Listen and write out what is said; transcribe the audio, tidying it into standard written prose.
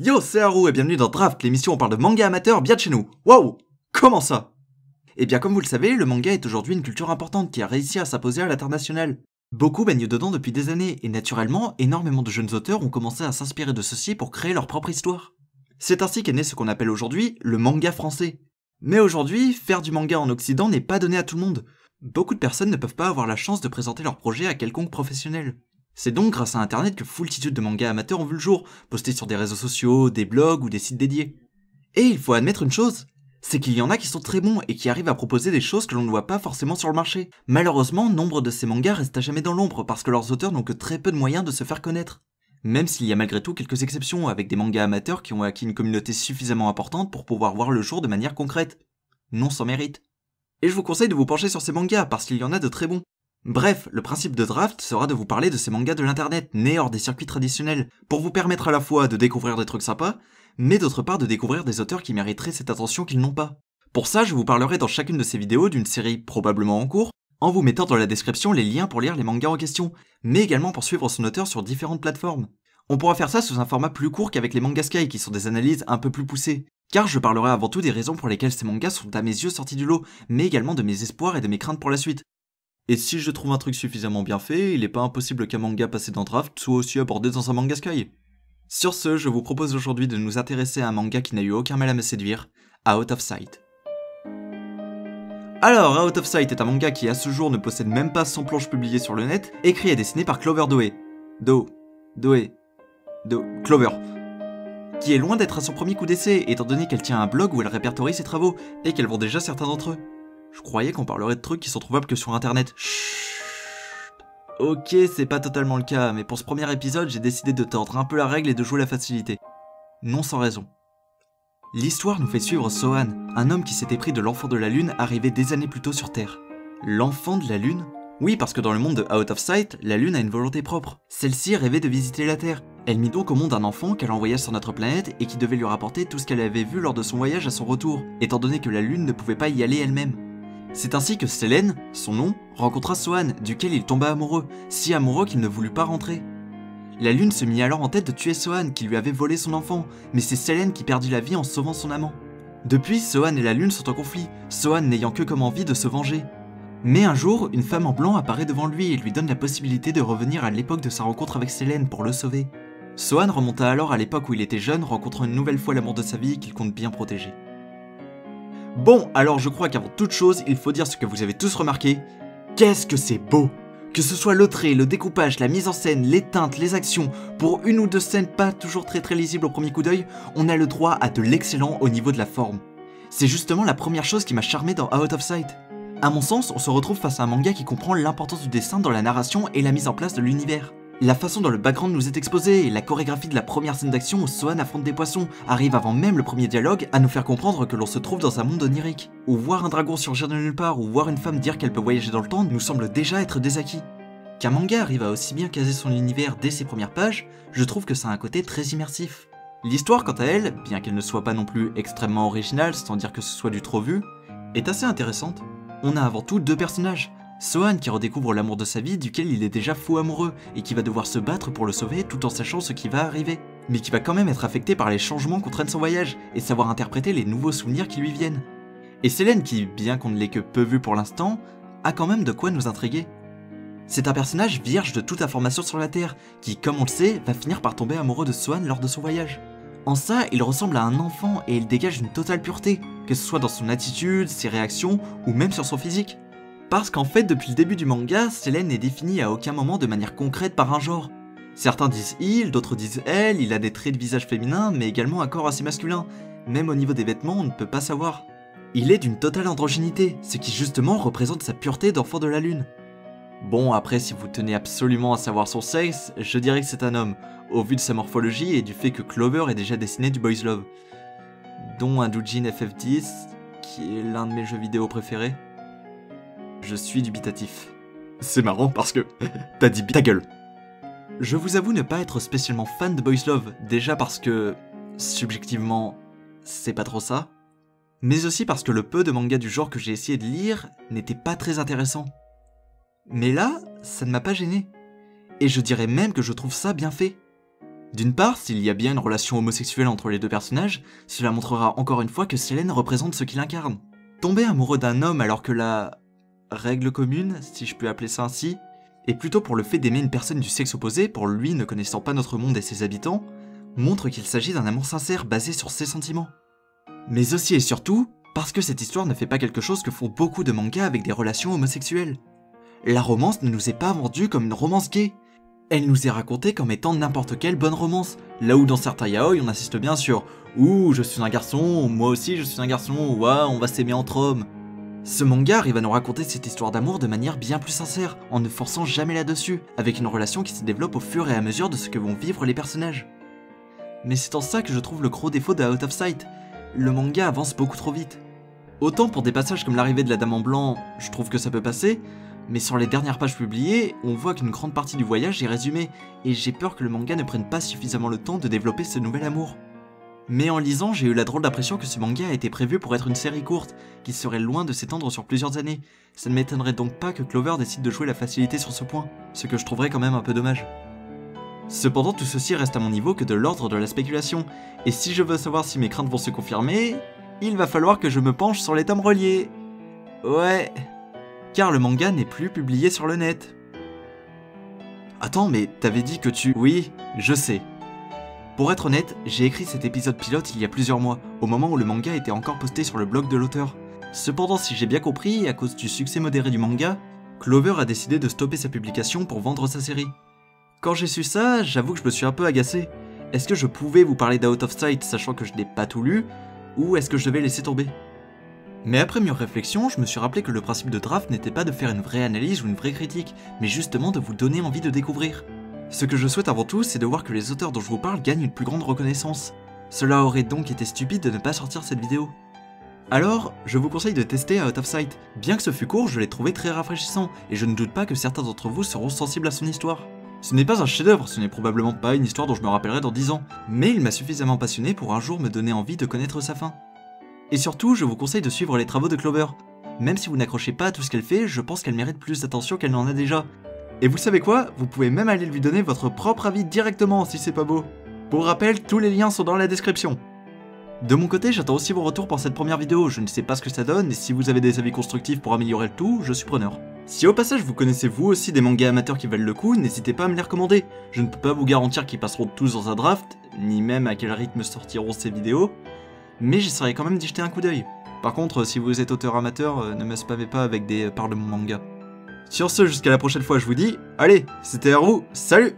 Yo, c'est Haru et bienvenue dans Draft, l'émission où on parle de manga amateur bien de chez nous. Waouh! Comment ça? Eh bien comme vous le savez, le manga est aujourd'hui une culture importante qui a réussi à s'imposer à l'international. Beaucoup baignent dedans depuis des années, et naturellement, énormément de jeunes auteurs ont commencé à s'inspirer de ceci pour créer leur propre histoire. C'est ainsi qu'est né ce qu'on appelle aujourd'hui le manga français. Mais aujourd'hui, faire du manga en Occident n'est pas donné à tout le monde. Beaucoup de personnes ne peuvent pas avoir la chance de présenter leur projet à quelconque professionnel. C'est donc grâce à internet que foultitude de mangas amateurs ont vu le jour, postés sur des réseaux sociaux, des blogs ou des sites dédiés. Et il faut admettre une chose, c'est qu'il y en a qui sont très bons et qui arrivent à proposer des choses que l'on ne voit pas forcément sur le marché. Malheureusement, nombre de ces mangas restent à jamais dans l'ombre parce que leurs auteurs n'ont que très peu de moyens de se faire connaître. Même s'il y a malgré tout quelques exceptions avec des mangas amateurs qui ont acquis une communauté suffisamment importante pour pouvoir voir le jour de manière concrète. Non sans mérite. Et je vous conseille de vous pencher sur ces mangas parce qu'il y en a de très bons. Bref, le principe de Draft sera de vous parler de ces mangas de l'internet nés hors des circuits traditionnels, pour vous permettre à la fois de découvrir des trucs sympas, mais d'autre part de découvrir des auteurs qui mériteraient cette attention qu'ils n'ont pas. Pour ça, je vous parlerai dans chacune de ces vidéos d'une série probablement en cours, en vous mettant dans la description les liens pour lire les mangas en question, mais également pour suivre son auteur sur différentes plateformes. On pourra faire ça sous un format plus court qu'avec les Manga Sky qui sont des analyses un peu plus poussées, car je parlerai avant tout des raisons pour lesquelles ces mangas sont à mes yeux sortis du lot, mais également de mes espoirs et de mes craintes pour la suite. Et si je trouve un truc suffisamment bien fait, il est pas impossible qu'un manga passé dans Draft soit aussi abordé dans un Manga Sky. Sur ce, je vous propose aujourd'hui de nous intéresser à un manga qui n'a eu aucun mal à me séduire, Out of Sight. Alors, Out of Sight est un manga qui à ce jour ne possède même pas 100 planches publiées sur le net, écrit et dessiné par Clover Clover, qui est loin d'être à son premier coup d'essai, étant donné qu'elle tient un blog où elle répertorie ses travaux, et qu'elle vend déjà certains d'entre eux. Je croyais qu'on parlerait de trucs qui sont trouvables que sur internet. Chut. Ok, c'est pas totalement le cas, mais pour ce premier épisode, j'ai décidé de tordre un peu la règle et de jouer la facilité. Non sans raison. L'histoire nous fait suivre Sohan, un homme qui s'était pris de l'enfant de la Lune arrivé des années plus tôt sur Terre. L'enfant de la Lune? Oui, parce que dans le monde de Out of Sight, la Lune a une volonté propre. Celle-ci rêvait de visiter la Terre. Elle mit donc au monde un enfant qu'elle envoya sur notre planète et qui devait lui rapporter tout ce qu'elle avait vu lors de son voyage à son retour, étant donné que la Lune ne pouvait pas y aller elle-même. C'est ainsi que Selene, son nom, rencontra Sohan, duquel il tomba amoureux, si amoureux qu'il ne voulut pas rentrer. La Lune se mit alors en tête de tuer Sohan qui lui avait volé son enfant, mais c'est Selene qui perdit la vie en sauvant son amant. Depuis, Sohan et la Lune sont en conflit, Sohan n'ayant que comme envie de se venger. Mais un jour, une femme en blanc apparaît devant lui et lui donne la possibilité de revenir à l'époque de sa rencontre avec Selene pour le sauver. Sohan remonta alors à l'époque où il était jeune, rencontrant une nouvelle fois l'amour de sa vie qu'il compte bien protéger. Bon, alors je crois qu'avant toute chose, il faut dire ce que vous avez tous remarqué. Qu'est-ce que c'est beau! Que ce soit le trait, le découpage, la mise en scène, les teintes, les actions, pour une ou deux scènes pas toujours très lisibles au premier coup d'œil, on a le droit à de l'excellent au niveau de la forme. C'est justement la première chose qui m'a charmé dans Out of Sight. À mon sens, on se retrouve face à un manga qui comprend l'importance du dessin dans la narration et la mise en place de l'univers. La façon dont le background nous est exposé et la chorégraphie de la première scène d'action où Sohan affronte des poissons arrive avant même le premier dialogue à nous faire comprendre que l'on se trouve dans un monde onirique. Ou voir un dragon surgir de nulle part ou voir une femme dire qu'elle peut voyager dans le temps nous semble déjà être des acquis. Qu'un manga arrive à aussi bien caser son univers dès ses premières pages, je trouve que ça a un côté très immersif. L'histoire quant à elle, bien qu'elle ne soit pas non plus extrêmement originale sans dire que ce soit du trop vu, est assez intéressante. On a avant tout deux personnages. Sohan qui redécouvre l'amour de sa vie duquel il est déjà fou amoureux et qui va devoir se battre pour le sauver tout en sachant ce qui va arriver, mais qui va quand même être affecté par les changements qu'entraîne son voyage et savoir interpréter les nouveaux souvenirs qui lui viennent. Et Selene qui, bien qu'on ne l'ait que peu vu pour l'instant, a quand même de quoi nous intriguer. C'est un personnage vierge de toute information sur la Terre qui, comme on le sait, va finir par tomber amoureux de Sohan lors de son voyage. En ça, il ressemble à un enfant et il dégage une totale pureté, que ce soit dans son attitude, ses réactions ou même sur son physique. Parce qu'en fait, depuis le début du manga, Selene n'est définie à aucun moment de manière concrète par un genre. Certains disent il, d'autres disent elle, il a des traits de visage féminin, mais également un corps assez masculin. Même au niveau des vêtements, on ne peut pas savoir. Il est d'une totale androgynité, ce qui justement représente sa pureté d'enfant de la Lune. Bon, après, si vous tenez absolument à savoir son sexe, je dirais que c'est un homme, au vu de sa morphologie et du fait que Clover ait déjà dessiné du boys love. Dont un doujin FF10, qui est l'un de mes jeux vidéo préférés. Je suis dubitatif. C'est marrant parce que t'as dit ta gueule. Je vous avoue ne pas être spécialement fan de boys love, déjà parce que, subjectivement, c'est pas trop ça, mais aussi parce que le peu de mangas du genre que j'ai essayé de lire n'était pas très intéressant. Mais là, ça ne m'a pas gêné, et je dirais même que je trouve ça bien fait. D'une part, s'il y a bien une relation homosexuelle entre les deux personnages, cela montrera encore une fois que Selene représente ce qu'il incarne. Tomber amoureux d'un homme alors que la règle commune, si je peux appeler ça ainsi, est plutôt pour le fait d'aimer une personne du sexe opposé, pour lui ne connaissant pas notre monde et ses habitants, montre qu'il s'agit d'un amour sincère basé sur ses sentiments. Mais aussi et surtout, parce que cette histoire ne fait pas quelque chose que font beaucoup de mangas avec des relations homosexuelles. La romance ne nous est pas vendue comme une romance gay. Elle nous est racontée comme étant n'importe quelle bonne romance, là où dans certains yaoi on insiste bien sur « Ouh, je suis un garçon, moi aussi je suis un garçon, ouah, on va s'aimer entre hommes ». Ce manga arrive à nous raconter cette histoire d'amour de manière bien plus sincère, en ne forçant jamais là-dessus, avec une relation qui se développe au fur et à mesure de ce que vont vivre les personnages. Mais c'est en ça que je trouve le gros défaut de Out of Sight. Le manga avance beaucoup trop vite. Autant pour des passages comme l'arrivée de la dame en blanc, je trouve que ça peut passer, mais sur les dernières pages publiées, on voit qu'une grande partie du voyage est résumée, et j'ai peur que le manga ne prenne pas suffisamment le temps de développer ce nouvel amour. Mais en lisant, j'ai eu la drôle d'impression que ce manga a été prévu pour être une série courte, qui serait loin de s'étendre sur plusieurs années. Ça ne m'étonnerait donc pas que Clover décide de jouer la facilité sur ce point, ce que je trouverais quand même un peu dommage. Cependant, tout ceci reste à mon niveau que de l'ordre de la spéculation, et si je veux savoir si mes craintes vont se confirmer, il va falloir que je me penche sur les tomes reliés. Ouais... Car le manga n'est plus publié sur le net. Attends, mais t'avais dit que tu... Oui, je sais. Pour être honnête, j'ai écrit cet épisode pilote il y a plusieurs mois, au moment où le manga était encore posté sur le blog de l'auteur. Cependant, si j'ai bien compris, à cause du succès modéré du manga, Clover a décidé de stopper sa publication pour vendre sa série. Quand j'ai su ça, j'avoue que je me suis un peu agacé. Est-ce que je pouvais vous parler d'Out of Sight sachant que je n'ai pas tout lu, ou est-ce que je devais laisser tomber ? Mais après mûre réflexion, je me suis rappelé que le principe de Draft n'était pas de faire une vraie analyse ou une vraie critique, mais justement de vous donner envie de découvrir. Ce que je souhaite avant tout, c'est de voir que les auteurs dont je vous parle gagnent une plus grande reconnaissance. Cela aurait donc été stupide de ne pas sortir cette vidéo. Alors, je vous conseille de tester Out of Sight. Bien que ce fût court, je l'ai trouvé très rafraîchissant, et je ne doute pas que certains d'entre vous seront sensibles à son histoire. Ce n'est pas un chef-d'œuvre, ce n'est probablement pas une histoire dont je me rappellerai dans 10 ans, mais il m'a suffisamment passionné pour un jour me donner envie de connaître sa fin. Et surtout, je vous conseille de suivre les travaux de Clover. Même si vous n'accrochez pas à tout ce qu'elle fait, je pense qu'elle mérite plus d'attention qu'elle n'en a déjà. Et vous savez quoi ? Vous pouvez même aller lui donner votre propre avis directement si c'est pas beau. Pour rappel, tous les liens sont dans la description. De mon côté, j'attends aussi vos retours pour cette première vidéo, je ne sais pas ce que ça donne, et si vous avez des avis constructifs pour améliorer le tout, je suis preneur. Si au passage vous connaissez vous aussi des mangas amateurs qui valent le coup, n'hésitez pas à me les recommander. Je ne peux pas vous garantir qu'ils passeront tous dans un draft, ni même à quel rythme sortiront ces vidéos, mais j'essaierai quand même d'y jeter un coup d'œil. Par contre, si vous êtes auteur amateur, ne me spammez pas avec des parts de mon manga. Sur ce, jusqu'à la prochaine fois, je vous dis, allez, c'était Haru, salut!